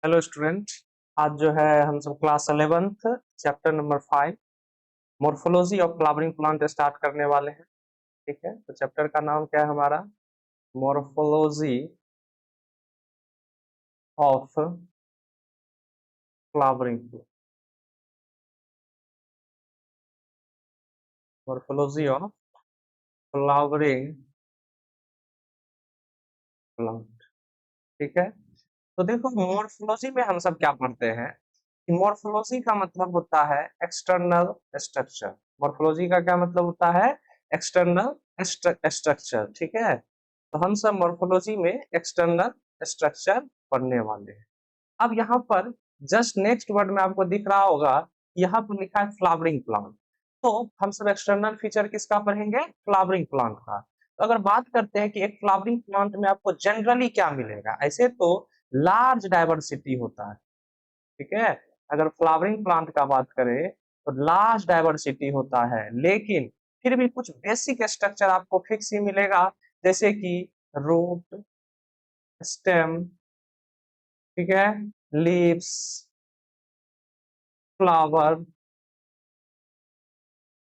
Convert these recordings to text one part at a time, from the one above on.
Hello student. आज जो है हम सब class 11th chapter number 5 morphology of flowering plant start करने वाले हैं। ठीक है, तो चैप्टर का नाम क्या है हमारा? Morphology of flowering. Morphology of flowering plant. ठीक है, तो देखो मॉर्फोलॉजी में हम सब क्या पढ़ते हैं कि मॉर्फोलॉजी का मतलब होता है एक्सटर्नल स्ट्रक्चर। मॉर्फोलॉजी का क्या मतलब होता है? External structure. ठीक है, तो हम सब मॉर्फोलॉजी में एक्सटर्नल स्ट्रक्चर पढ़ने वाले हैं। अब यहाँ पर जस्ट नेक्स्ट वर्ड में आपको दिख रहा होगा, यहाँ पर लिखा है फ्लावरिंग प्लांट। तो हम सब एक्सटर्नल फीचर किसका पढ़ेंगे? फ्लावरिंग प्लांट का। तो अगर बात करते हैं कि एक फ्लावरिंग प्लांट में आपको जनरली क्या मिलेगा, ऐसे तो लार्ज डाइवर्सिटी होता है। ठीक है, अगर फ्लावरिंग प्लांट का बात करें तो लार्ज डाइवर्सिटी होता है, लेकिन फिर भी कुछ बेसिक स्ट्रक्चर आपको फिक्स ही मिलेगा, जैसे कि रूट, स्टेम, ठीक है, लीव्स, फ्लावर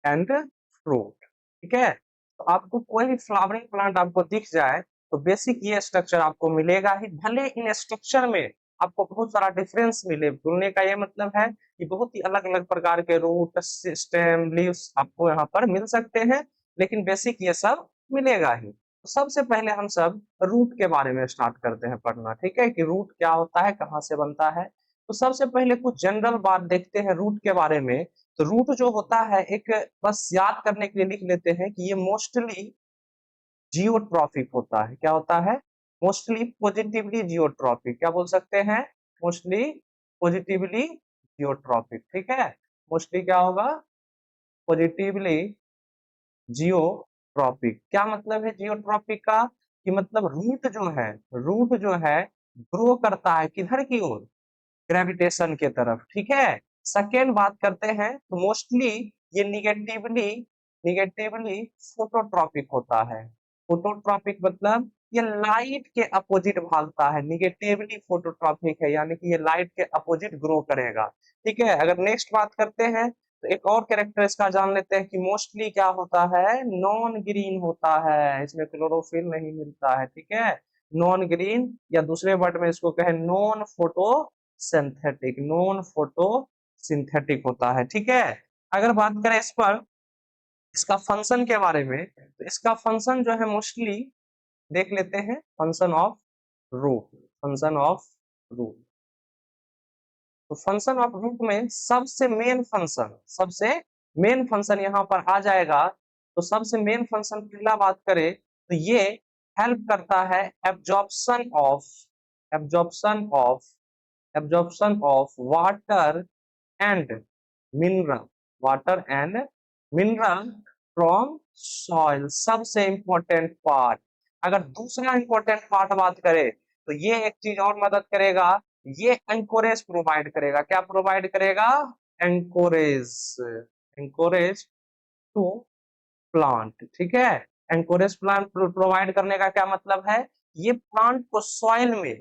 एंड फ्रूट। ठीक है, तो आपको कोई भी फ्लावरिंग प्लांट आपको दिख जाए तो बेसिक ये स्ट्रक्चर आपको मिलेगा ही, भले इन स्ट्रक्चर में आपको बहुत सारा डिफरेंस मिले। बोलने का ये मतलब है कि बहुत ही अलग अलग प्रकार के रूट, स्टेम, लीव्स आपको यहाँ पर मिल सकते हैं, लेकिन बेसिक ये सब मिलेगा ही। तो सबसे पहले हम सब रूट के बारे में स्टार्ट करते हैं पढ़ना। ठीक है, कि रूट क्या होता है, कहाँ से बनता है। तो सबसे पहले कुछ जनरल बात देखते हैं रूट के बारे में। तो रूट जो होता है, एक बस याद करने के लिए लिख लेते हैं कि ये मोस्टली जियोट्रॉफिक होता है। क्या होता है? Mostly positively geotropic. क्या बोल सकते हैं? Mostly positively geotropic. ठीक है, मोस्टली क्या होगा? Positively geotropic. क्या मतलब है जियोट्रॉपिक का? कि मतलब रूट जो है ग्रो करता है किधर की ओर? ग्रेविटेशन के तरफ। ठीक है, सेकेंड बात करते हैं तो मोस्टली ये निगेटिवली निगेटिवली फोटोट्रॉपिक होता है। फोटोट्रॉपिक मतलब ये लाइट के अपोजिट भागता है। निगेटिवली फोटोट्रॉपिक है, यानी कि ये लाइट के अपोजिट ग्रो करेगा। ठीक है, अगर नेक्स्ट बात करते हैं तो एक और कैरेक्टर इसका जान लेते हैं कि मोस्टली क्या होता है? नॉन ग्रीन होता है, इसमें क्लोरोफिल नहीं मिलता है। ठीक है, नॉन ग्रीन, या दूसरे वर्ड में इसको कहें non photo synthetic. Non photo synthetic होता है। ठीक है, अगर बात करें इस पर इसका फंक्शन के बारे में, तो इसका फंक्शन जो है मोस्टली देख लेते हैं। Function of root, function of root. तो फंक्शन ऑफ रूट में सबसे मेन फंक्शन यहाँ पर आ जाएगा। तो सबसे मेन फंक्शन पहला बात करें तो ये हेल्प करता है absorption of absorption of absorption of and mineral water and mineral from soil. सबसे इंपॉर्टेंट पार्ट। अगर दूसरा इंपॉर्टेंट पार्ट बात करें तो ये एक चीज और मदद करेगा, ये एंकोरेज प्रोवाइड करेगा। क्या प्रोवाइड करेगा? Anchorage, anchorage to plant. ठीक है, एंकोरेज प्लांट प्रोवाइड करने का क्या मतलब है? ये प्लांट को सॉइल में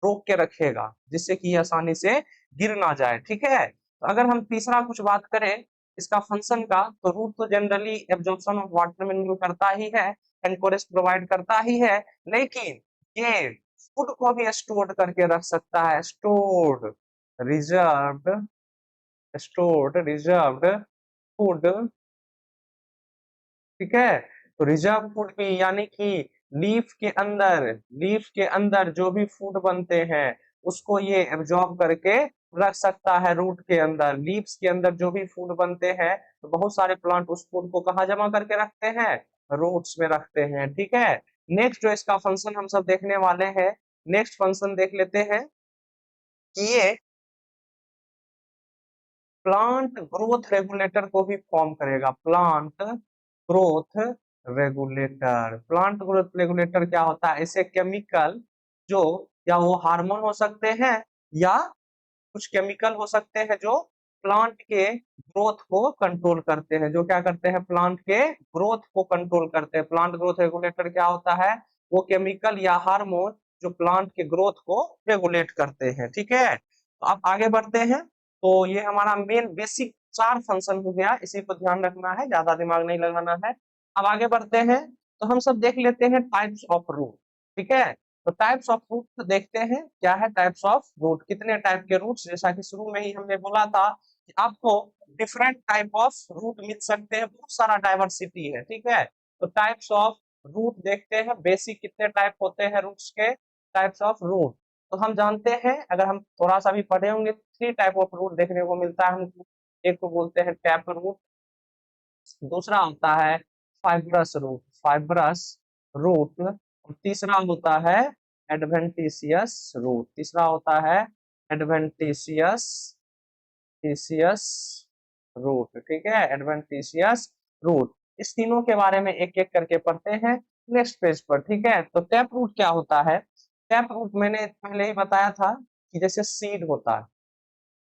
रोक के रखेगा, जिससे कि आसानी से गिर ना जाए। ठीक है, तो अगर हम तीसरा कुछ बात करें इसका फंक्शन का, तो रूट तो generally absorption of water mineral करता ही है, एंकोरेज प्रोवाइड करता ही है, लेकिन ये फूड को भी स्टोर करके रख सकता है। Stored reserved food. ठीक है, तो रिजर्व फूड भी, यानी कि लीफ के अंदर जो भी फूड बनते हैं उसको ये एब्जॉर्ब करके रख सकता है। रूट के अंदर, लीव्स के अंदर जो भी फूड बनते हैं, तो बहुत सारे प्लांट उस फूड को कहाँ जमा करके रखते हैं? रूट्स में रखते हैं। ठीक है, नेक्स्ट जो इसका फंक्शन हम सब देखने वाले हैं, नेक्स्ट फंक्शन देख लेते हैं कि ये प्लांट ग्रोथ रेगुलेटर को भी फॉर्म करेगा। ग्रोथ प्लांट ग्रोथ रेगुलेटर क्या होता है? ऐसे केमिकल जो, या वो हार्मोन हो सकते हैं या कुछ केमिकल हो सकते हैं जो प्लांट के ग्रोथ को कंट्रोल करते हैं। जो क्या करते हैं? प्लांट के ग्रोथ को कंट्रोल करते हैं। प्लांट ग्रोथ रेगुलेटर क्या होता है? वो केमिकल या हार्मोन जो प्लांट के ग्रोथ को रेगुलेट करते हैं। ठीक है, तो अब आगे बढ़ते हैं। तो ये हमारा मेन बेसिक 4 फंक्शन हो गया, इसी को ध्यान रखना है, ज्यादा दिमाग नहीं लगाना है। अब आगे बढ़ते हैं, तो हम सब देख लेते हैं टाइप्स ऑफ रूट। ठीक है, तो टाइप्स ऑफ रूट देखते हैं, क्या है टाइप्स ऑफ रूट, कितने टाइप के रूट्स, जैसा कि शुरू में ही हमने बोला था कि आपको डिफरेंट टाइप ऑफ रूट मिल सकते हैं, बहुत सारा डाइवर्सिटी है। ठीक है, तो टाइप्स ऑफ रूट देखते हैं, बेसिक कितने टाइप होते हैं रूट्स के, टाइप्स ऑफ रूट। तो हम जानते हैं, अगर हम थोड़ा सा भी पढ़े होंगे, 3 टाइप ऑफ रूट देखने को मिलता है हमको। एक को बोलते हैं टैप रूट, दूसरा होता है फाइब्रस रूट, फाइब्रस रूट, और तीसरा होता है एडवेंटिशियस रूट, तीसरा होता है एडवेंटिशियस टिशियस रूट। ठीक है, एडवेंटिशियस रूट। इस तीनों के बारे में एक एक करके पढ़ते हैं नेक्स्ट पेज पर। ठीक है, तो टैप रूट क्या होता है? टैप रूट मैंने पहले ही बताया था कि जैसे सीड होता है,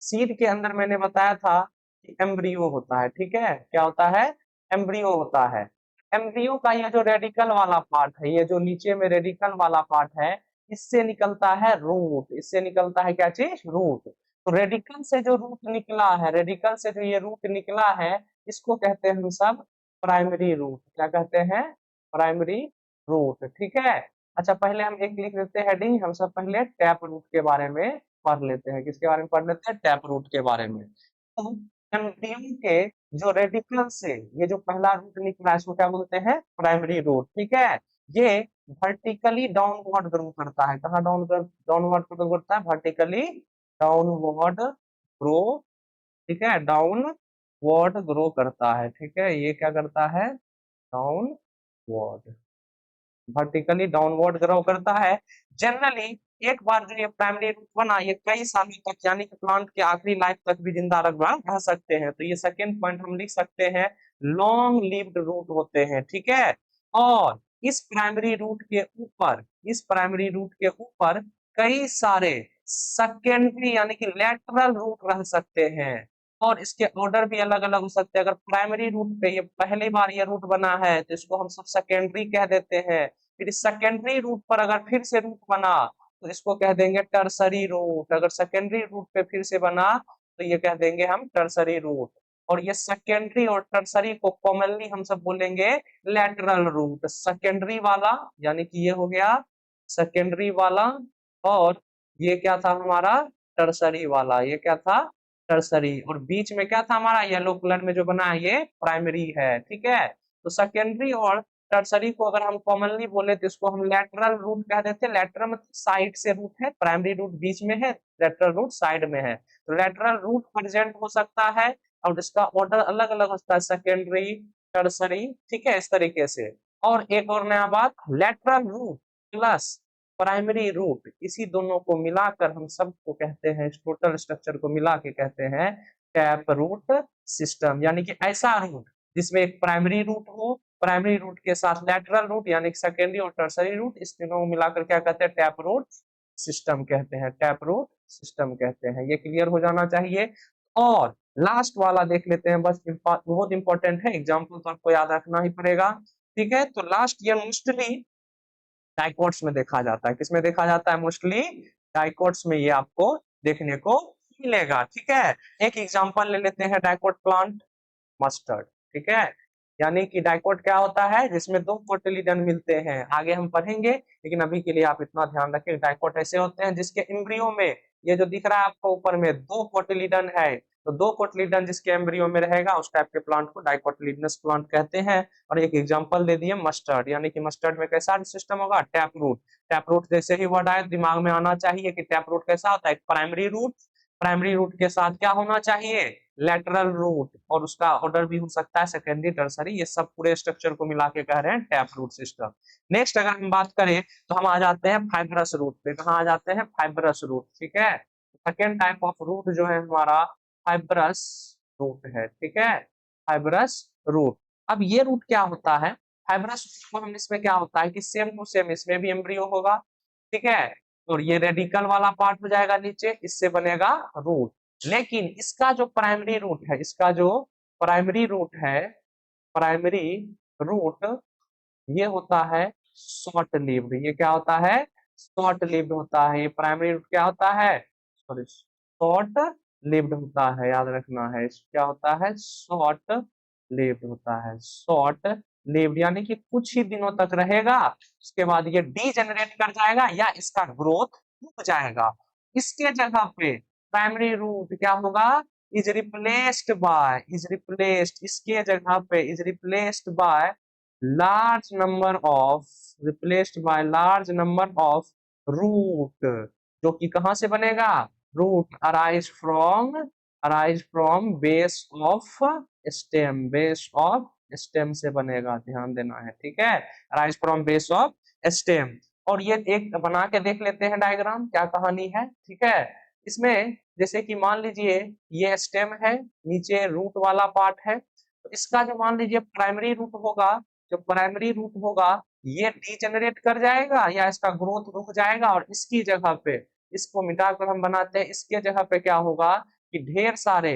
सीड के अंदर मैंने बताया था कि एम्ब्रियो होता है। ठीक है, क्या होता है? एम्ब्रियो होता है। एम्ब्रियो का ये जो रेडिकल वाला पार्ट है, ये जो नीचे में रेडिकल वाला पार्ट है, इससे निकलता है रूट, इससे निकलता है क्या चीज? रूट। तो रेडिकल से जो रूट निकला है, रेडिकल से जो ये रूट निकला है, इसको कहते हैं हम सब प्राइमरी रूट। क्या कहते हैं? Primary root. ठीक है, अच्छा पहले हम एक लिख देते हैं हेडिंग, हम सब पहले टैप रूट के बारे में पढ़ लेते हैं। किसके बारे में पढ़ लेते हैं? टैप रूट के बारे में। तो एम्ब्रियो के जो रेडिकल से ये जो पहला रूट निकला है, इसको क्या बोलते हैं? Primary root. ठीक है, ये वर्टिकली डाउनवर्ड ग्रो करता है। कहाँ डाउनवर्ड ग्रो करता है? Vertically downward grow. ठीक है, डाउनवर्ड ग्रो करता है। ठीक है, ये क्या करता है? डाउनवर्ड, वर्टिकली डाउनवर्ड ग्रो करता है। जनरली एक बार जो ये प्राइमरी रूट बना, ये कई सालों तक, यानी कि प्लांट के आखिरी लाइफ तक भी जिंदा रह सकते हैं। तो ये सेकेंड पॉइंट हम लिख सकते हैं, लॉन्ग लिव्ड रूट होते हैं। ठीक है, और इस प्राइमरी रूट के ऊपर, इस प्राइमरी रूट के ऊपर कई सारे सेकेंडरी यानी कि लेटरल रूट रह सकते हैं, और इसके ऑर्डर भी अलग अलग हो सकते हैं। अगर प्राइमरी रूट पे ये पहली बार ये रूट बना है, तो इसको हम सब सेकेंडरी कह देते हैं। फिर इस सेकेंडरी रूट पर अगर फिर से रूट बना, तो इसको कह देंगे टर्सरी रूट। अगर सेकेंडरी रूट पे फिर से बना, तो ये कह देंगे हम टर्सरी रूट। और ये सेकेंडरी और टर्सरी को कॉमनली हम सब बोलेंगे लेटरल रूट। सेकेंडरी वाला यानी कि ये हो गया सेकेंडरी वाला, और ये क्या था हमारा? टर्सरी वाला। ये क्या था? टर्सरी। और बीच में क्या था हमारा? येलो कलर में जो बना है, ये प्राइमरी है। ठीक है, तो सेकेंडरी और टर्सरी को अगर हम कॉमनली बोले, तो इसको हम लेटरल रूट कह देते हैं। लेटरल मतलब साइड से रूट है, प्राइमरी रूट बीच में है, लेटरल रूट साइड में है। तो लेटरल रूट प्रेजेंट हो सकता है, और इसका ऑर्डर अलग अलग होता है, सेकेंडरी, टर्सरी। ठीक है, इस तरीके से। और एक और नया बात, lateral root plus primary root, इसी दोनों को मिलाकर हम सबको कहते हैं, इस टोटल स्ट्रक्चर को मिला के कहते हैं टैप रूट सिस्टम। यानी कि ऐसा रूट जिसमें एक प्राइमरी रूट हो, प्राइमरी रूट के साथ लेटरल रूट यानी कि सेकेंडरी और टर्सरी रूट, इस तीनों को मिलाकर क्या कहते हैं? टैप रूट सिस्टम कहते हैं, टैप रूट सिस्टम कहते हैं। ये क्लियर हो जाना चाहिए। और लास्ट वाला देख लेते हैं, बस बहुत इंपॉर्टेंट है, एग्जाम्पल तो आपको याद रखना ही पड़ेगा। ठीक है, तो लास्ट ये मोस्टली डाइकोट्स में देखा जाता है। किसमें देखा जाता है? मोस्टली डाइकोट्स में ये आपको देखने को मिलेगा। ठीक है, एक एग्जांपल ले लेते हैं, डाइकोट प्लांट, मस्टर्ड। ठीक है, यानी कि डाइकोट क्या होता है? जिसमें 2 कोटिलिडन मिलते हैं, आगे हम पढ़ेंगे, लेकिन अभी के लिए आप इतना ध्यान रखें, डाइकोट ऐसे होते हैं जिसके एम्ब्रियो में, ये जो दिख रहा है आपको ऊपर में, 2 कोटिलिडन है। तो 2 कोटिलिडन जिसके एम्ब्रियो में रहेगा, उस टाइप के प्लांट को डाइकोटिलिडनस प्लांट कहते हैं। और एक एग्जांपल दे दिए मस्टर्ड, यानी कि मस्टर्ड में कैसा सिस्टम होगा? Tap root. टैप रूट जैसे ही वर्ड आए दिमाग में आना चाहिए कि टैप रूट कैसा होता है? एक प्राइमरी रूट, प्राइमरी रूट के साथ क्या होना चाहिए? लेटरल रूट, और उसका ऑर्डर भी हो सकता है सेकेंडरी, टर्सरी। ये सब पूरे स्ट्रक्चर को मिला के कह रहे हैं टैप रूट सिस्टम। नेक्स्ट अगर हम बात करें, तो हम आ जाते हैं फाइब्रस रूट पे। कहाँ आ जाते हैं? Fibrous root. ठीक है, सेकेंड टाइप ऑफ रूट जो है हमारा फाइब्रस रूट है। ठीक है, फाइब्रस रूट। अब ये रूट क्या होता है? फाइब्रस रूट हम इसमें क्या होता है कि सेम टू सेम इसमें भी एम्ब्रियो होगा। ठीक है, और ये रेडिकल वाला पार्ट हो जाएगा नीचे, इससे बनेगा रूट। लेकिन इसका जो प्राइमरी रूट है, इसका जो प्राइमरी रूट है, प्राइमरी रूट ये होता है शॉर्ट लिव्ड। ये क्या होता है? शॉर्ट लिव्ड होता है। ये प्राइमरी रूट क्या होता है, सॉरी, शॉर्ट लिव्ड होता है, याद रखना है। क्या होता है, शॉर्ट लिव्ड होता है, शॉर्ट लिव्ड यानी कि कुछ ही दिनों तक रहेगा, उसके बाद ये डीजेनरेट कर जाएगा या इसका ग्रोथ रुक जाएगा। इसके जगह पे प्राइमरी रूट क्या होगा, इज रिप्लेस्ड, इसके जगह पे is replaced by large number of, replaced by large number of root, जो कि कहां से बनेगा, root arise from base of stem, base of stem से बनेगा, ध्यान देना है, ठीक है, arise from base of stem. और ये एक बना के देख लेते हैं डायग्राम, क्या कहानी है, ठीक है। इसमें जैसे कि मान लीजिए ये स्टेम है, नीचे रूट वाला पार्ट है, तो इसका जो मान लीजिए प्राइमरी रूट होगा, जो प्राइमरी रूट होगा ये डीजेनरेट कर जाएगा या इसका ग्रोथ रुक जाएगा, और इसकी जगह पे इसको मिटाकर हम बनाते हैं, इसके जगह पे क्या होगा कि ढेर सारे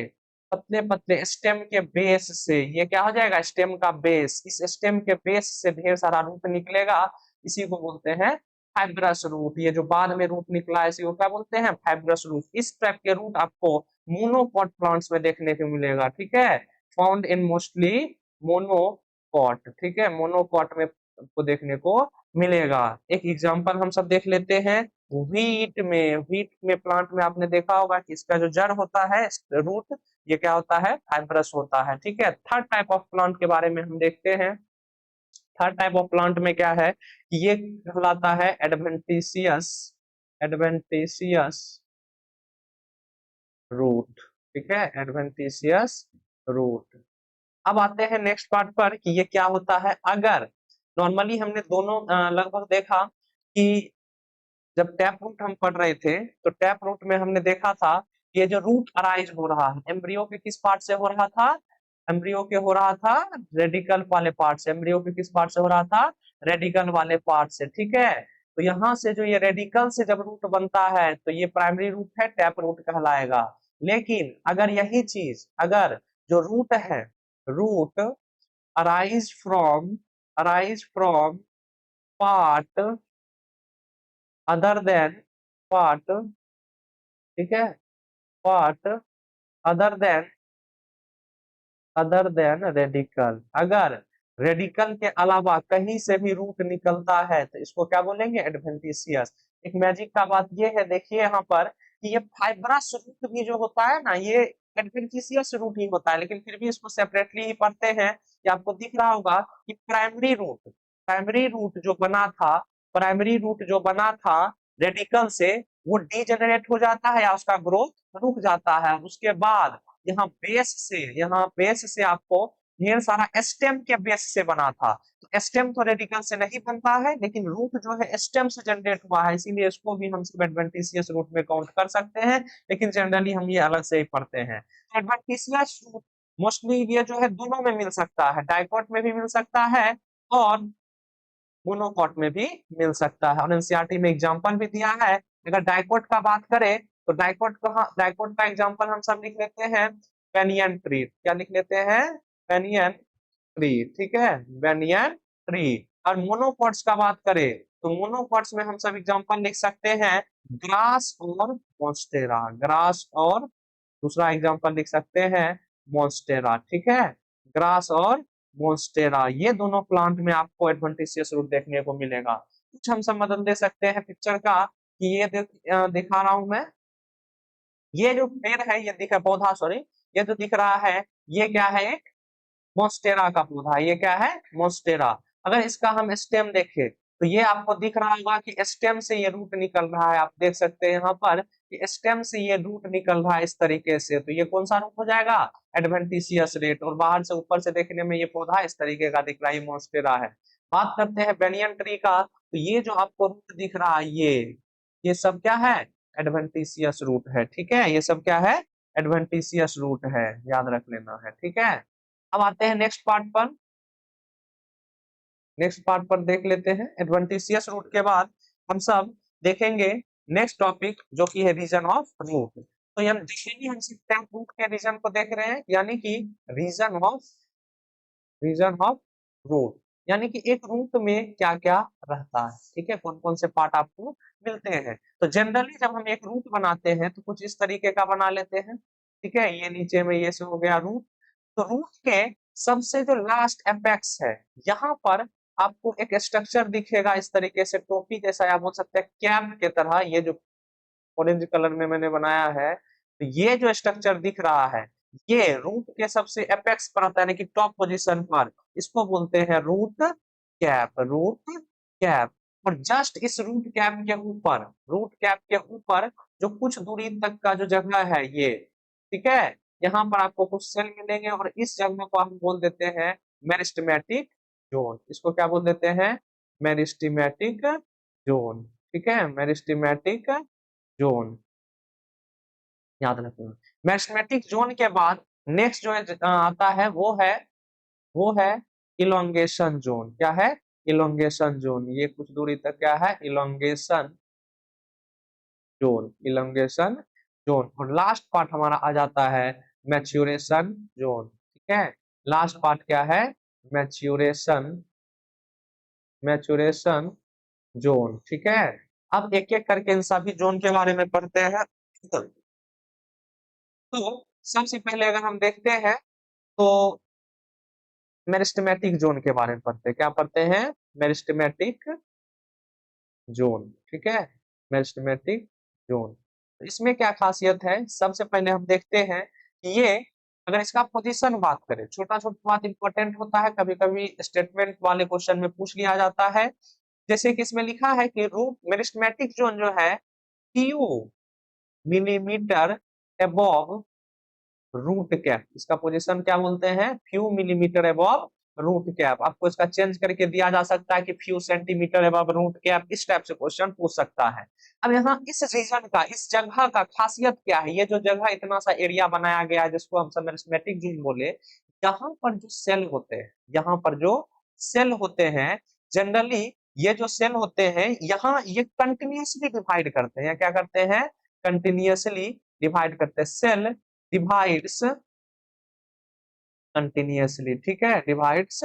पतले पतले स्टेम के बेस से, ये क्या हो जाएगा, स्टेम का बेस, इस स्टेम के बेस से ढेर सारा रूट निकलेगा, इसी को बोलते हैं फाइब्रस रूट। ये जो बाद में रूट निकला है इसी को क्या बोलते हैं, फाइब्रस रूट। इस टाइप के रूट आपको मोनोकॉट प्लांट्स में देखने को मिलेगा, ठीक है, फाउंड इन मोस्टली मोनोकॉट, ठीक है, मोनोकॉट में आपको देखने को मिलेगा। एक एग्जांपल हम सब देख लेते हैं, व्हीट में प्लांट में आपने देखा होगा कि इसका जो जड़ होता है, रूट, ये क्या होता है, फाइब्रस होता है, ठीक है। थर्ड टाइप ऑफ प्लांट के बारे में हम देखते हैं। थर्ड टाइप ऑफ प्लांट में क्या है, ये कहलाता है एडवेंटिशियस, एडवेंटिशियस रूट, ठीक है, एडवेंटिशियस रूट। अब आते हैं नेक्स्ट पार्ट पर कि ये क्या होता है। अगर नॉर्मली हमने दोनों लगभग देखा कि जब टैप रूट हम पढ़ रहे थे, तो टैप रूट में हमने देखा था ये जो रूट अराइज हो रहा है, एम्ब्रियो के किस पार्ट से हो रहा था, एम्ब्रियो के हो रहा था रेडिकल वाले पार्ट से, एम्ब्रियो के किस पार्ट से हो रहा था, रेडिकल वाले पार्ट से, ठीक है। तो यहाँ से जो ये रेडिकल से जब रूट बनता है तो ये प्राइमरी रूट है, टैप रूट कहलाएगा। लेकिन अगर यही चीज, अगर जो रूट है, root arise from part other than part, ठीक है, पार्ट अदर देन रेडिकल, अगर रेडिकल के अलावा कहीं से भी रूट निकलता है तो इसको क्या बोलेंगे, एडवेंटिशियस। एक मैजिक का बात ये है, देखिए यहाँ पर कि ये फाइब्रस रूट भी जो होता है ना, ये एडवेंटिशियस रूट ही होता है, लेकिन फिर भी इसको सेपरेटली ही पढ़ते हैं। कि आपको दिख रहा होगा कि प्राइमरी रूट जो बना था, प्राइमरी रूट जो बना था रेडिकल से, वो डीजेनरेट हो जाता है या उसका ग्रोथ रुक जाता है। उसके बाद यहाँ बेस से आपको ढेर सारा स्टेम के बेस से बना था। तो स्टेम तो रेडिकल से नहीं बनता है, लेकिन रूट जो है स्टेम से जनरेट हुआ है, इसीलिए इसको भी हम सब एडवेंटिशियस रूट में काउंट कर सकते हैं, लेकिन जनरली हम ये अलग से ही पढ़ते हैं। एडवेंटिशियस रूट मोस्टली ये जो है दोनों में मिल सकता है, डाइकोट में भी मिल सकता है और मोनोकॉट में भी मिल सकता है। और एनसीईआरटी में एग्जांपल भी दिया है। अगर डाइकोट का बात करें तो डाइकोट का एग्जांपल हम सब लिख लेते हैं, बेनियन ट्री, क्या लिख लेते हैं, बेनियन ट्री, ठीक है, बेनियन ट्री। और मोनोकॉट्स का बात करें तो मोनोकॉट्स में हम सब एग्जांपल लिख सकते हैं, ग्रास और मॉन्स्टेरा, ग्रास और दूसरा एग्जांपल लिख सकते हैं मॉन्स्टेरा, ठीक है, ग्रास और मॉन्स्टेरा, ये दोनों प्लांट में आपको एडवेंटिशियस रूट देखने को मिलेगा। कुछ हम सब मदद दे सकते हैं पिक्चर का कि ये दिखा रहा हूं मैं, ये जो पेड़ है, ये दिखा पौधा, सॉरी, ये जो दिख रहा है ये क्या है, एक मोस्टेरा का पौधा, ये क्या है, मोस्टेरा। अगर इसका हम स्टेम देखें तो ये आपको दिख रहा होगा कि स्टेम से ये रूट निकल रहा है, आप देख सकते हैं यहाँ पर कि स्टेम से ये रूट निकल रहा है इस तरीके से, तो ये कौन सा रूट हो जाएगा, एडवेंटिशियस रेट। और बाहर से ऊपर से देखने में ये पौधा इस तरीके का दिख रहा है, ये मोस्टेरा है। बात करते हैं बेनियन ट्री का, तो ये जो आपको रूट दिख रहा है ये सब क्या है, एडवेंटिशियस रूट है, ठीक है, ये सब क्या है, एडवेंटिशियस रूट है, याद रख लेना है, ठीक है। अब आते हैं नेक्स्ट पार्ट पर, नेक्स्ट पार्ट पर देख लेते हैं एडवेंटिशियस रूट के बाद हम सब देखेंगे नेक्स्ट टॉपिक जो कि है रीजन ऑफ रूट। तो हम देखेंगे, हम सिर्फ रूट के रीजन को देख रहे हैं, यानी कि रीजन ऑफ रूट, यानी कि एक रूट में क्या क्या रहता है, ठीक है, कौन कौन से पार्ट आपको मिलते हैं। तो जनरली जब हम एक रूट बनाते हैं तो कुछ इस तरीके का बना लेते हैं, ठीक है, ये नीचे में ये से हो गया रूट। तो रूट के सबसे जो लास्ट एपेक्स है, यहाँ पर आपको एक स्ट्रक्चर दिखेगा इस तरीके से, टोपी जैसा, या बोल सकते हैं कैप के तरह। ये जो ऑरेंज कलर में मैंने बनाया है, तो ये जो स्ट्रक्चर दिख रहा है, ये रूट के सबसे एपेक्स पर आता है, यानी कि टॉप पोजीशन पर। इसको बोलते हैं रूट कैप, रूट कैप। और जस्ट इस रूट कैप के ऊपर, रूट कैप के ऊपर जो कुछ दूरी तक का जो जगह है ये, ठीक है, यहाँ पर आपको कुछ सेल मिलेंगे, और इस जगह को हम बोल देते हैं मेरिस्टेमेटिक जोन। इसको क्या बोल देते हैं? मेरिस्टेमेटिक जोन, ठीक है, मेरिस्टेमेटिक जोन, याद रखना। मैथमेटिक जोन के बाद नेक्स्ट जो आता है वो है इलोंगेशन जोन। क्या है? Elongation zone. ये कुछ दूरी तक क्या है? Elongation zone, elongation zone. और लास्ट पार्ट हमारा आ जाता है मैच्योरेशन जोन, ठीक है। लास्ट पार्ट क्या है? मैच्योरेशन, मैच्योरेशन जोन, ठीक है। अब एक एक करके इन सभी जोन के बारे में पढ़ते हैं। तो सबसे पहले अगर हम देखते हैं तो मेरिस्टेमेटिक जोन के बारे में पढ़ते हैं। क्या पढ़ते हैं? मेरिस्टेमेटिक जोन, ठीक है, मेरिस्टेमेटिक जोन। इसमें क्या खासियत है? सबसे पहले हम देखते हैं कि ये, अगर इसका पोजीशन बात करें, छोटा छोटा बात इंपॉर्टेंट होता है, कभी कभी स्टेटमेंट वाले क्वेश्चन में पूछ लिया जाता है। जैसे कि इसमें लिखा है कि रूट मेरिस्टेमेटिक जोन जो है few millimetre above root cap, इसका पोजीशन क्या बोलते हैं? Few millimetre above root cap. आपको इसका चेंज करके दिया जा सकता है कि few centimetre above root cap, इस टाइप से क्वेश्चन पूछ सकता है। अब यहाँ इस रीजन का, इस जगह का खासियत क्या है? ये जो जगह, इतना सा एरिया बनाया गया है जिसको हम सबमेरिस्मेटिक जोन बोले, यहाँ पर जो सेल होते हैं, यहाँ पर जो सेल होते हैं, जनरली ये जो सेल होते हैं यहाँ, ये कंटिन्यूअसली डिवाइड करते हैं। क्या करते हैं? कंटिन्यूअसली डिवाइड करते हैं। सेल डिवाइड्स कंटिन्यूअसली, ठीक है, डिवाइड्स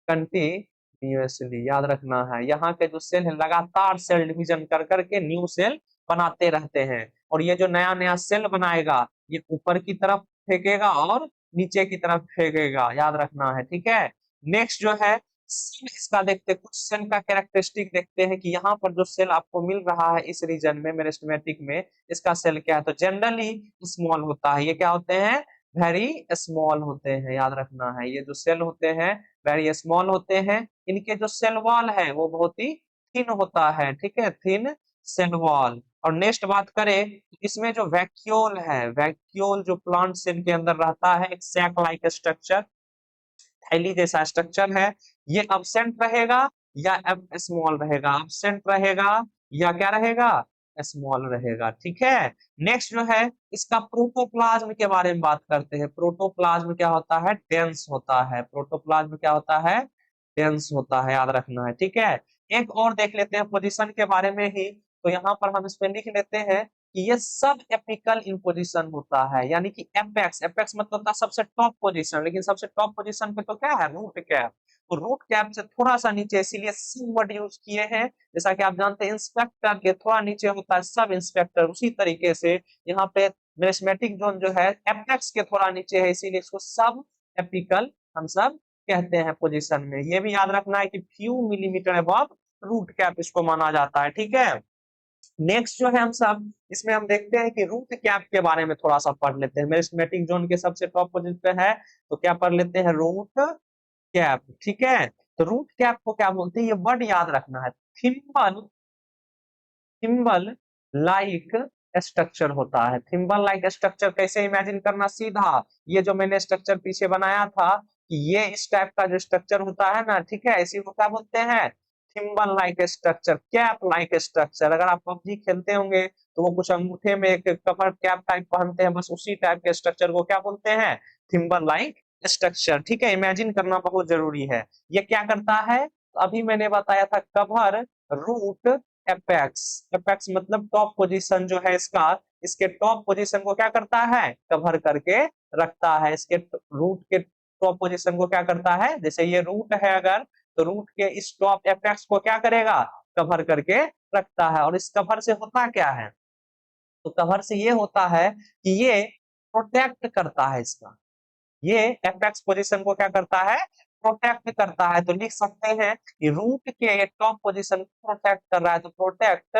कंटिन्यूअसली, याद रखना है। यहाँ के जो सेल है लगातार सेल डिवीजन कर करके न्यू सेल बनाते रहते हैं। और ये जो नया नया सेल बनाएगा, ये ऊपर की तरफ फेंकेगा और नीचे की तरफ फेंकेगा, याद रखना है, ठीक है। नेक्स्ट जो है सेल, इसका देखते हैं, कुछ सेल का कैरेक्टरिस्टिक देखते हैं कि यहाँ पर जो सेल आपको मिल रहा है इस रीजन में, मेरिस्टेमेटिक में, इसका सेल क्या है? तो जनरली स्मॉल होता है। ये क्या होते हैं? वेरी स्मॉल होते हैं, याद रखना है। ये जो सेल होते हैं वेरी स्मॉल होते हैं। इनके जो सेल वॉल है वो बहुत ही थिन होता है, ठीक है, थिन सेल वॉल। और नेक्स्ट बात करें, इसमें जो वैक्यूल है, वैक्यूल जो प्लांट सेल के अंदर रहता है, एक सैक लाइक स्ट्रक्चर, थैली जैसा स्ट्रक्चर है, ये अब्सेंट रहेगा या स्मॉल रहेगा? अब्सेंट रहेगा या क्या रहेगा? स्मॉल रहेगा, ठीक है। नेक्स्ट जो है इसका प्रोटोप्लाज्म के बारे में बात करते हैं। प्रोटोप्लाज्म क्या होता है? डेंस होता है। प्रोटोप्लाज्म क्या होता है? डेंस होता है, याद रखना है, ठीक है। एक और देख लेते हैं पोजीशन के बारे में ही। तो यहाँ पर हम इस पे लिख लेते हैं कि ये सब एपिकल इन पोजीशन होता है, यानी कि एपेक्स, एपेक्स मतलब होता है सबसे टॉप पोजीशन, लेकिन सबसे टॉप पोजीशन पे तो क्या है? Root cap. तो रूट कैप से थोड़ा सा नीचे, इसीलिए सब वर्ड यूज किए हैं। जैसा कि आप जानते हैं इंस्पेक्टर के थोड़ा नीचे होता है सब इंस्पेक्टर, उसी तरीके से यहाँ पे मेरिस्मेटिक जोन जो है एपेक्स के थोड़ा नीचे है, इसीलिए इसको सब एपिकल हम सब कहते हैं पोजीशन में। ये भी याद रखना है कि few millimetre above root cap इसको माना जाता है, ठीक है। नेक्स्ट जो है हम सब इसमें हम देखते हैं कि रूट कैप के बारे में थोड़ा सा पढ़ लेते हैं। मेरिस्मेटिक जोन के सबसे टॉप पोजीशन पे है, तो क्या पढ़ लेते हैं? रूट कैप, ठीक है। तो रूट कैप को क्या बोलते हैं? ये वर्ड याद रखना है। थिम्बल, थिम्बल लाइक स्ट्रक्चर होता है। थिम्बल लाइक स्ट्रक्चर कैसे इमेजिन करना? सीधा ये जो मैंने स्ट्रक्चर पीछे बनाया था, कि ये इस टाइप का जो स्ट्रक्चर होता है ना, ठीक है, इसी को क्या बोलते हैं? Thimble like structure, cap like structure. अगर आप पबजी खेलते होंगे तो वो कुछ अंगूठे में एक कवर कैप टाइप पहनते हैं, बस उसी टाइप के स्ट्रक्चर को क्या बोलते हैं? थिम्बल लाइक स्ट्रक्चर, ठीक है। इमेजिन करना बहुत जरूरी है। ये क्या करता है? तो अभी मैंने बताया था, कवर रूट एपेक्स। एपेक्स मतलब टॉप पोजीशन जो है इसका, इसके टॉप पोजीशन को क्या करता है? कवर करके रखता है। इसके रूट के टॉप पोजीशन को क्या करता है? जैसे ये रूट है, अगर तो रूट के इस टॉप एपेक्स को क्या करेगा, कवर करके रखता है। और इस कवर से होता क्या है, तो कवर से ये होता है कि ये प्रोटेक्ट करता है इसका, ये एपेक्स पोजीशन को क्या करता है, प्रोटेक्ट करता है। तो लिख सकते हैं कि रूट के टॉप पोजीशन को प्रोटेक्ट कर रहा है, तो protect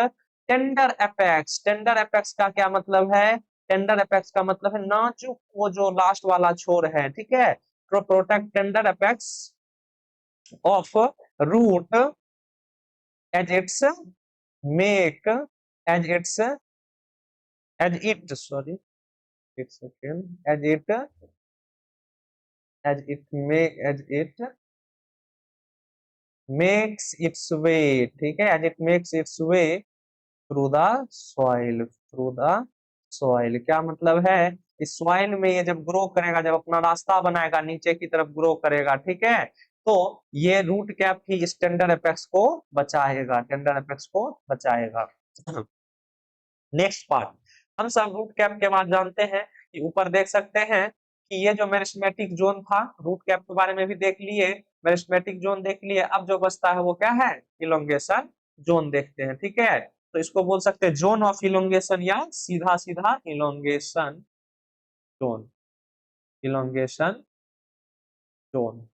tender apex. Tender apex का क्या मतलब है, टेंडर एपेक्स का मतलब है नाजुक वो जो लास्ट वाला छोर है, ठीक है। तो protect tender apex of root as its make as its as it sorry एक second as it makes its way, ठीक है, as it makes its way through the soil, through the soil क्या मतलब है, इस सॉइल में ये जब ग्रो करेगा, जब अपना रास्ता बनाएगा नीचे की तरफ ग्रो करेगा, ठीक है, तो ये रूट कैप ही इस टेंडर एपेक्स को बचाएगा, टेंडर एपेक्स को बचाएगा। नेक्स्ट पार्ट, हम सब रूट कैप के बाद जानते हैं कि ऊपर देख सकते हैं कि ये जो मेरिस्टेमेटिक जोन था, रूट कैप के बारे में भी देख लिए, मेरिस्टेमेटिक जोन देख लिए, अब जो बचता है वो क्या है, इलोंगेशन जोन देखते हैं, ठीक है। तो इसको बोल सकते हैं जोन ऑफ इलोंगेशन या सीधा सीधा इलोंगेशन जोन, इलोंगेशन जोन।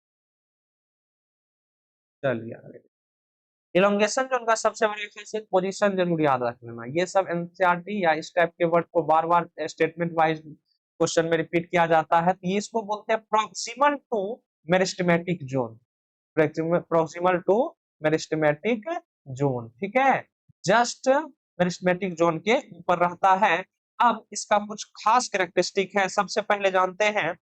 चलिए आगे, इलोंगेशन जोन का सबसे बड़ी खासियत पोजीशन जरूर याद रख लेना। ये सब एनसीईआरटी या इस टाइप के वर्ड को बार बार स्टेटमेंट वाइज क्वेश्चन में रिपीट किया जाता है, तो ये इसको बोलते हैं proximal to meristematic zone, proximal to meristematic zone, ठीक है, जस्ट मेरिस्टेमेटिक जोन के ऊपर रहता है। अब इसका कुछ खास कैरेक्टरिस्टिक है, सबसे पहले जानते हैं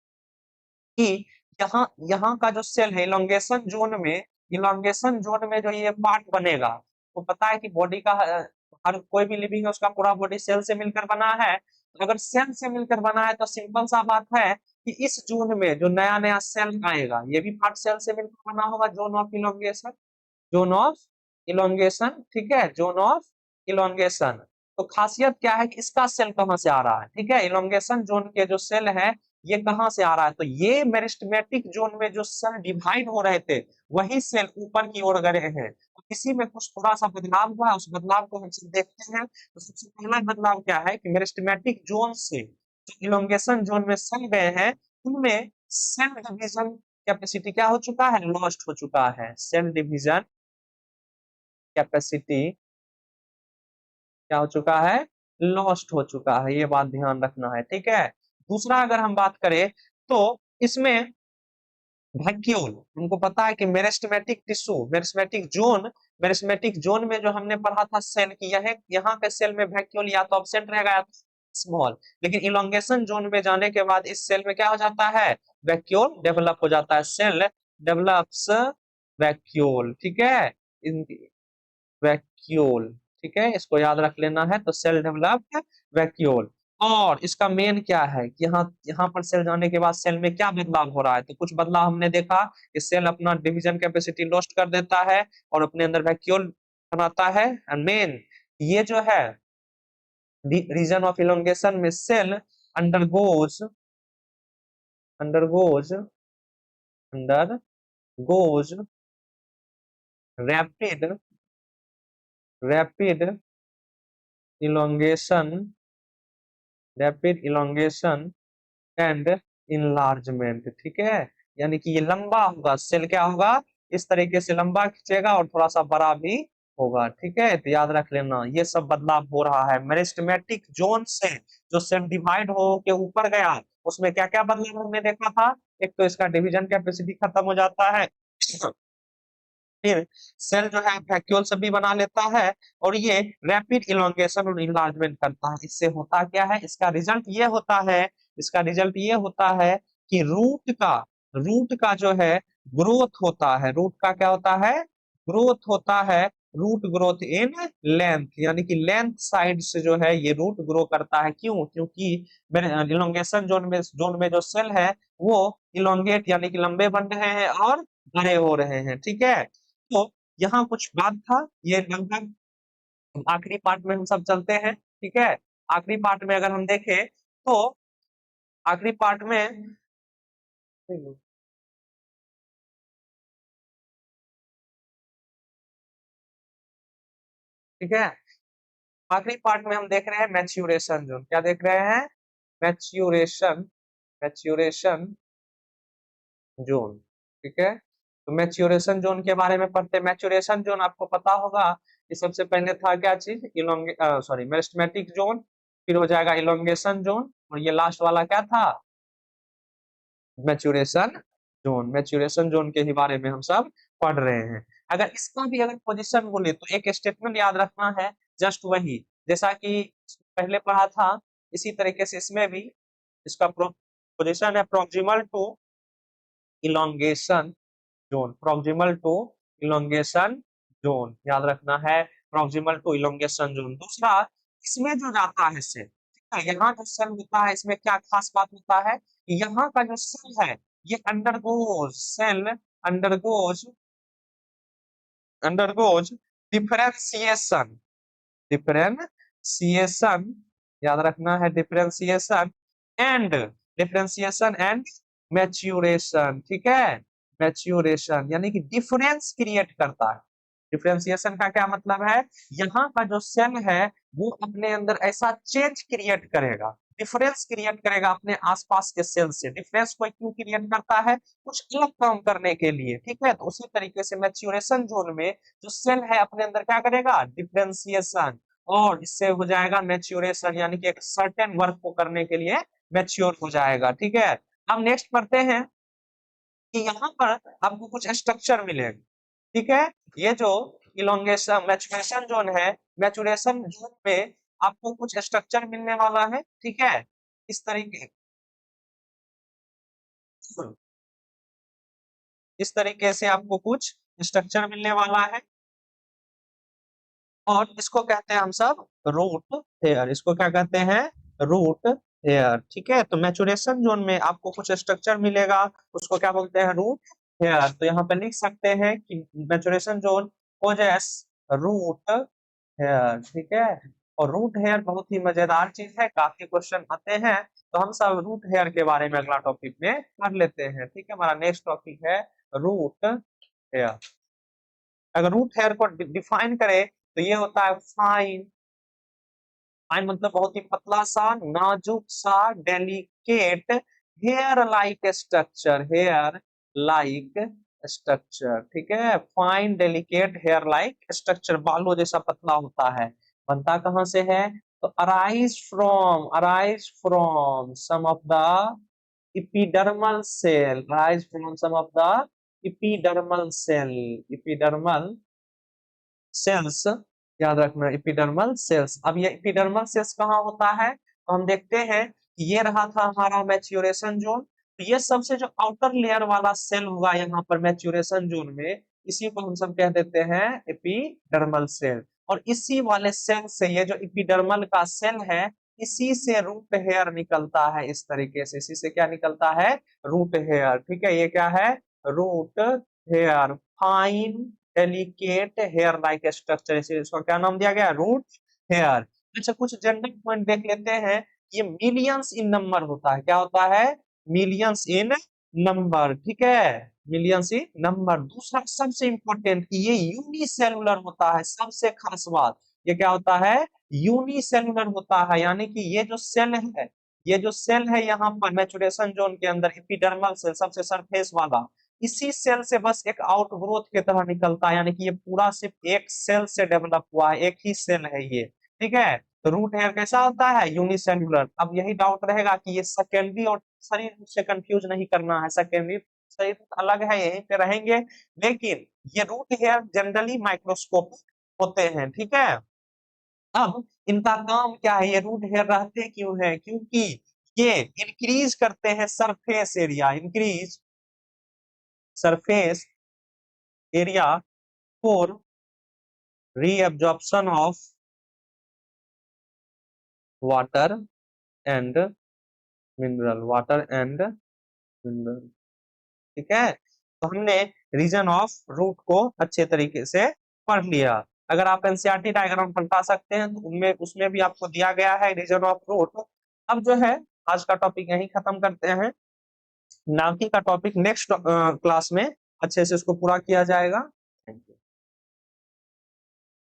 कि यहाँ यहाँ का जो सेल है इलोंगेशन जोन में जो ये पार्ट बनेगा, तो पता है कि बॉडी का हर कोई भी लिविंग है उसका पूरा बॉडी सेल से मिलकर बना है। तो अगर सेल से मिलकर बना है तो सिंपल सा बात है कि इस जोन में जो नया नया सेल आएगा ये भी पार्ट सेल से मिलकर बना होगा, zone of elongation, zone of elongation, ठीक है, जोन ऑफ इलोंगेशन। तो खासियत क्या है कि इसका सेल कहां से आ रहा है, ठीक है, इलोंगेशन जोन के जो सेल है ये कहां से आ रहा है, तो ये मेरिस्टेमेटिक जोन में जो सेल डिवाइड हो रहे थे वही सेल ऊपर की ओर गए हैं, तो इसी में कुछ थोड़ा सा बदलाव हुआ है, उस बदलाव को हम सब देखते हैं। तो सबसे पहला बदलाव क्या है कि मेरिस्टेमेटिक जोन से जो इलोंगेशन जोन में सेल गए हैं उनमें सेल डिवीजन कैपेसिटी क्या हो चुका है, लॉस्ट हो चुका है, सेल डिवीजन कैपेसिटी क्या हो चुका है, लॉस्ट हो चुका है, ये बात ध्यान रखना है, ठीक है। दूसरा अगर हम बात करें तो इसमें वैक्यूल, हमको पता है कि मेरिस्टेमेटिक टिश्यू, मेरिस्टेमेटिक जोन में जो हमने पढ़ा था सेल की, यह यहाँ के सेल में वैक्यूल या तो एब्सेंट रहेगा या स्मॉल, लेकिन इलोंगेशन जोन में जाने के बाद इस सेल में क्या हो जाता है, वैक्यूल डेवलप हो जाता है, सेल डेवलप्स वैक्यूल, ठीक है, वैक्यूल, ठीक है, इसको याद रख लेना है। तो सेल डेवलप्ड वैक्यूल, और इसका मेन क्या है कि यहाँ यहाँ पर सेल जाने के बाद सेल में क्या बदलाव हो रहा है, तो कुछ बदलाव हमने देखा कि सेल अपना डिवीजन कैपेसिटी लॉस्ट कर देता है और अपने अंदर वैक्यूल बनाता है। एंड मेन ये जो है रीजन ऑफ इलोंगेशन में cell undergoes undergoes undergoes rapid rapid elongation rapid elongation and enlargement, ठीक है, यानी कि ये लंबा होगा, सेल क्या होगा, इस तरीके से लंबा खींचेगा और थोड़ा सा बड़ा भी होगा, ठीक है। तो याद रख लेना ये सब बदलाव हो रहा है मेरिस्टेमेटिक जोन से, जो सेल डिवाइड हो के ऊपर गया उसमें क्या क्या बदलाव हमने देखा था, एक तो इसका डिवीजन कैपेसिटी खत्म हो जाता है, फिर सेल जो है वैक्यूल से भी बना लेता है, और ये रैपिड इलोंगेशन और इनलार्जमेंट करता है। इससे होता क्या है, इसका रिजल्ट ये होता है, इसका रिजल्ट ये होता है कि रूट का जो है ग्रोथ होता है, रूट का क्या होता है, ग्रोथ होता है, रूट ग्रोथ इन लेंथ, यानी कि लेंथ साइड से जो है ये रूट ग्रो करता है। क्यों, क्योंकि इलोंगेशन जोन में जो सेल है वो इलोंगेट यानी कि लंबे बन रहे हैं और बड़े हो रहे हैं, ठीक है। तो यहाँ कुछ बात था, ये लगभग आखिरी पार्ट में हम सब चलते हैं, ठीक है। आखिरी पार्ट में अगर हम देखें तो आखिरी पार्ट में ठीक है। आखिरी पार्ट में हम देख रहे हैं मैच्योरेशन जोन। क्या देख रहे हैं? Maturation, maturation zone. ठीक है, तो मैच्योरेशन जोन के बारे में पढ़ते हैं। मैच्योरेशन जोन आपको पता होगा कि सबसे पहले था क्या चीज? सॉरी, मेरिस्टेमेटिक जोन, फिर हो जाएगा इलोंगेशन जोन, और ये लास्ट वाला क्या था? Maturation zone. मैच्योरेशन जोन के ही बारे में हम सब पढ़ रहे हैं। अगर इसका भी अगर पोजीशन बोले तो एक स्टेटमेंट याद रखना है, जस्ट वही जैसा कि पहले पढ़ा था, इसी तरीके से इसमें भी इसका पोजीशन है proximal to elongation zone. Proximal to elongation zone याद रखना है, प्रॉक्सिमल टू इलोंगेशन जोन। दूसरा, इसमें जो जाता है सेल, ठीक है, यहाँ जो सेल होता है इसमें क्या खास बात होता है? यहाँ का जो सेल है ये undergoes, cell undergoes, undergoes differentiation, differentiation याद रखना है, differentiation and, differentiation and maturation. ठीक है, मैच्योरेशन यानी कि डिफरेंस क्रिएट करता है। डिफरेंशिएशन का क्या मतलब है? यहाँ का जो सेल है वो अपने अंदर ऐसा चेंज क्रिएट करेगा, डिफरेंस क्रिएट करेगा अपने आसपास के सेल से। डिफरेंस को क्यों क्रिएट करता है? कुछ अलग काम करने के लिए। ठीक है, तो उसी तरीके से मैच्योरेशन जोन में जो सेल है अपने अंदर क्या करेगा? डिफरेंशिएशन, और इससे हो जाएगा मैच्योरेशन, यानी कि एक सर्टेन वर्क को करने के लिए मैच्योर हो जाएगा। ठीक है, अब नेक्स्ट पढ़ते हैं कि यहाँ पर आपको कुछ स्ट्रक्चर मिलेगा। ठीक है, ये जो इलोंगेशन मैच्योरेशन जोन है, मैच्योरेशन जोन में आपको कुछ स्ट्रक्चर मिलने वाला है। ठीक है, इस तरीके, इस तरीके से आपको कुछ स्ट्रक्चर मिलने वाला है, और इसको कहते हैं हम सब रूट हेयर। इसको क्या कहते हैं? Root hair. ठीक है, तो मैच्योरेशन जोन में आपको कुछ स्ट्रक्चर मिलेगा, उसको क्या बोलते हैं? Root hair. तो यहाँ पे लिख सकते हैं कि maturation zone possess root hair. ठीक है, और रूट हेयर बहुत ही मजेदार चीज है, काफी क्वेश्चन आते हैं, तो हम सब रूट हेयर के बारे में अगला टॉपिक में पढ़ लेते हैं। ठीक है, हमारा नेक्स्ट टॉपिक है रूट हेयर। अगर रूट हेयर को डिफाइन करें तो ये होता है फाइन, फाइन मतलब बहुत ही पतला सा, नाजुक सा, delicate hair like structure, hair like structure. ठीक है, fine delicate hair like structure, बालों जैसा पतला होता है। बनता कहाँ से है? तो arise from some of the epidermal cell, arise from some of the epidermal cell, epidermal cells याद रखना, एपिडर्मल सेल्स। अब ये एपिडर्मल सेल्स कहाँ होता है? तो हम देखते हैं कि ये रहा था हमारा मैच्योरेशन जोन। तो ये सबसे जो आउटर लेयर वाला सेल होगा यहाँ पर मैच्योरेशन जोन में, इसी को हम सब कह देते हैं एपिडर्मल सेल। और इसी वाले सेल से, ये जो एपिडर्मल का सेल है, इसी से रूट हेयर निकलता है। इस तरीके से इसी से क्या निकलता है? Root hair. ठीक है, ये क्या है? Root hair, fine delicate hair like structure, इसे इसका क्या नाम दिया गया? Root hair. अच्छा, कुछ जनरल पॉइंट देख लेते हैं। ये मिलियंस इन नंबर होता है। क्या होता है? Millions in number. ठीक है, मिलियंस इन नंबर। दूसरा सबसे इंपॉर्टेंट, ये यूनिसेलुलर होता है। सबसे खास बात, ये क्या होता है? यूनिसेलुलर होता है, यानी कि ये जो सेल है, ये जो सेल है यहाँ पर मैच्योरेशन जोन के अंदर, एपिडर्मल सेल सबसे सरफेस वाला, इसी सेल से बस एक आउटग्रोथ की तरह निकलता है, यानी कि ये पूरा सिर्फ एक सेल से डेवलप हुआ है, एक ही सेल है ये। ठीक है, तो रूट हेयर कैसा होता है? यूनिसेल्युलर। अब यही डाउट रहेगा कि ये सेकेंडरी और शरीर से कंफ्यूज नहीं करना है, सेकेंडरी शरीर अलग है, यहीं पे रहेंगे, लेकिन ये रूट हेयर जनरली माइक्रोस्कोप होते हैं। ठीक है, अब इनका काम क्या है? ये रूट हेयर रहते क्यों है? क्योंकि ये इंक्रीज करते हैं surface area, increase surface area for reabsorption of water and mineral, water and mineral. ठीक है, तो हमने रीजन ऑफ रूट को अच्छे तरीके से पढ़ लिया। अगर आप एनसीईआरटी डायग्राम पलटा सकते हैं तो उनमें उसमें भी आपको दिया गया है रीजन ऑफ रूट। अब जो है आज का टॉपिक यहीं खत्म करते हैं, नाकी का टॉपिक नेक्स्ट क्लास में अच्छे से उसको पूरा किया जाएगा।